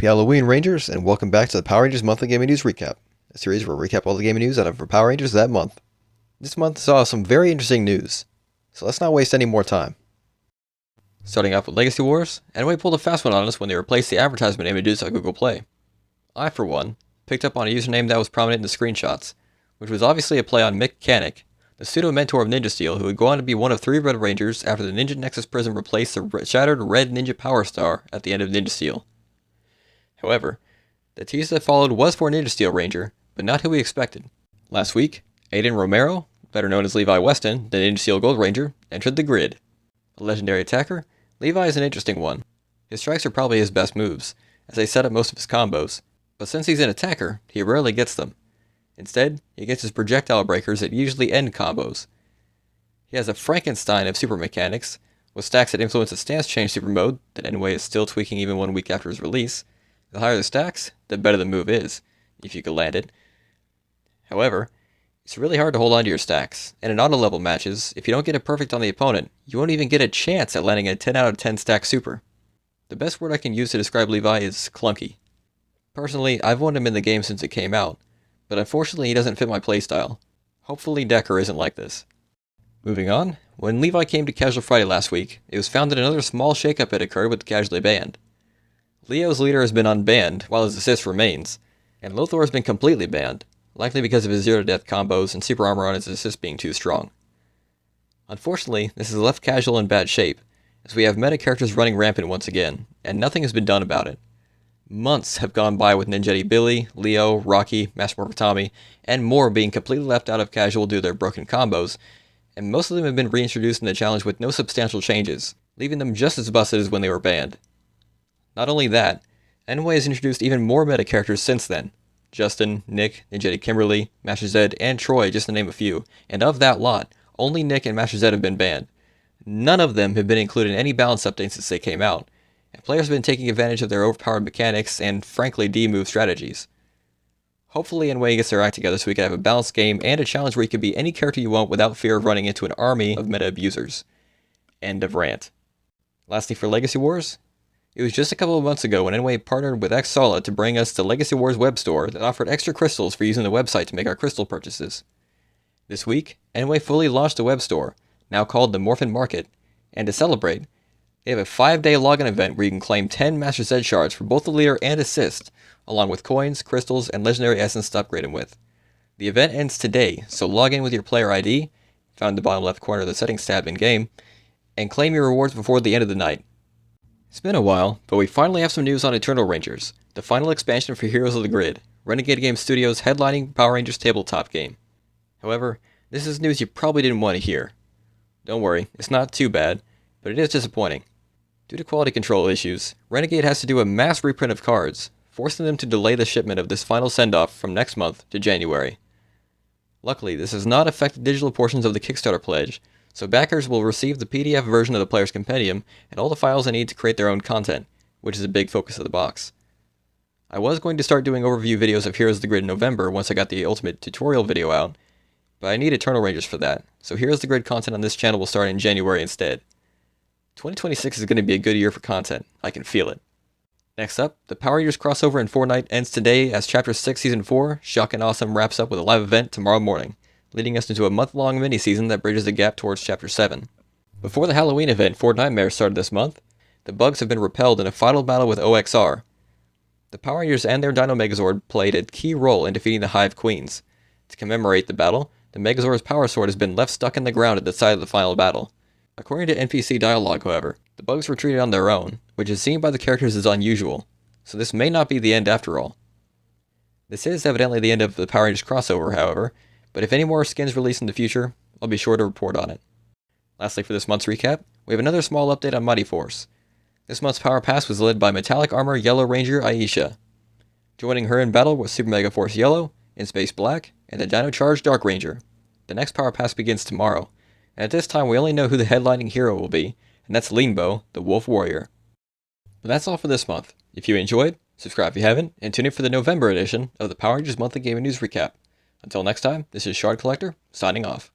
Happy Halloween, Rangers, and welcome back to the Power Rangers Monthly Gaming News Recap, a series where we recap all the gaming news out of for Power Rangers that month. This month saw some very interesting news, so let's not waste any more time. Starting off with Legacy Wars, Anime pulled a fast one on us when they replaced the advertisement images on Google Play. I, for one, picked up on a username that was prominent in the screenshots, which was obviously a play on Mick Canic, the pseudo-mentor of Ninja Steel who would go on to be one of 3 Red Rangers after the Ninja Nexus Prism replaced the shattered Red Ninja Power Star at the end of Ninja Steel. However, the teaser that followed was for Ninja Steel Ranger, but not who we expected. Last week, Aiden Romero, better known as Levi Weston, the Ninja Steel Gold Ranger, entered the grid. A legendary attacker, Levi is an interesting one. His strikes are probably his best moves, as they set up most of his combos, but since he's an attacker, he rarely gets them. Instead, he gets his projectile breakers that usually end combos. He has a Frankenstein of super mechanics, with stacks that influence the stance change super mode that Anime is still tweaking even 1 week after his release. The higher the stacks, the better the move is, if you can land it. However, it's really hard to hold on to your stacks, and in auto-level matches, if you don't get it perfect on the opponent, you won't even get a chance at landing a 10 out of 10 stack super. The best word I can use to describe Levi is clunky. Personally, I've wanted him in the game since it came out, but unfortunately he doesn't fit my playstyle. Hopefully Decker isn't like this. Moving on, when Levi came to Casual Friday last week, it was found that another small shakeup had occurred with the Casually banned. Leo's leader has been unbanned, while his assist remains, and Lothar has been completely banned, likely because of his 0-to-death combos and super armor on his assist being too strong. Unfortunately, this has left Casual in bad shape, as we have meta characters running rampant once again, and nothing has been done about it. Months have gone by with Ninjetti Billy, Leo, Rocky, Master Morphin Tommy, and more being completely left out of Casual due to their broken combos, and most of them have been reintroduced in the challenge with no substantial changes, leaving them just as busted as when they were banned. Not only that, Anime has introduced even more meta characters since then. Justin, Nick, Ninjetti Kimberly, Master Zed, and Troy, just to name a few, and of that lot, only Nick and Master Zed have been banned. None of them have been included in any balance updates since they came out, and players have been taking advantage of their overpowered mechanics and, frankly, D-move strategies. Hopefully Anime gets their act together so we can have a balanced game and a challenge where you can be any character you want without fear of running into an army of meta abusers. End of rant. Lastly for Legacy Wars, it was just a couple of months ago when Anime partnered with Xsola to bring us the Legacy Wars web store that offered extra crystals for using the website to make our crystal purchases. This week, Anime fully launched the web store, now called the Morphin Market, and to celebrate, they have a 5-day login event where you can claim 10 Master Z shards for both the leader and assist, along with coins, crystals, and legendary essence to upgrade them with. The event ends today, so log in with your player ID, found in the bottom left corner of the settings tab in-game, and claim your rewards before the end of the night. It's been a while, but we finally have some news on Eternal Rangers, the final expansion for Heroes of the Grid, Renegade Game Studios' headlining Power Rangers tabletop game. However, this is news you probably didn't want to hear. Don't worry, it's not too bad, but it is disappointing. Due to quality control issues, Renegade has to do a mass reprint of cards, forcing them to delay the shipment of this final send-off from next month to January. Luckily, this has not affected digital portions of the Kickstarter pledge, so backers will receive the PDF version of the Player's Compendium and all the files they need to create their own content, which is a big focus of the box. I was going to start doing overview videos of Heroes of the Grid in November once I got the Ultimate tutorial video out, but I need Eternal Rangers for that, so Heroes of the Grid content on this channel will start in January instead. 2026 is going to be a good year for content, I can feel it. Next up, the Power Rangers crossover in Fortnite ends today as Chapter 6 Season 4, Shock and Awesome wraps up with a live event tomorrow morning, leading us into a month-long mini-season that bridges the gap towards Chapter 7. Before the Halloween event Fortnitemares started this month, the Bugs have been repelled in a final battle with OXR. The Power Rangers and their Dino Megazord played a key role in defeating the Hive Queens. To commemorate the battle, the Megazord's power sword has been left stuck in the ground at the side of the final battle. According to NPC dialogue, however, the Bugs retreated on their own, which is seen by the characters as unusual, so this may not be the end after all. This is evidently the end of the Power Rangers crossover, however, but if any more skins release in the future, I'll be sure to report on it. Lastly for this month's recap, we have another small update on Mighty Force. This month's Power Pass was led by Metallic Armor Yellow Ranger Aisha. Joining her in battle was Super Mega Force Yellow, In Space Black, and the Dino Charge Dark Ranger. The next Power Pass begins tomorrow, and at this time we only know who the headlining hero will be, and that's Leanbo, the Wolf Warrior. But that's all for this month. If you enjoyed, subscribe if you haven't, and tune in for the November edition of the Power Rangers Monthly Gaming News Recap. Until next time, this is Shard Collector, signing off.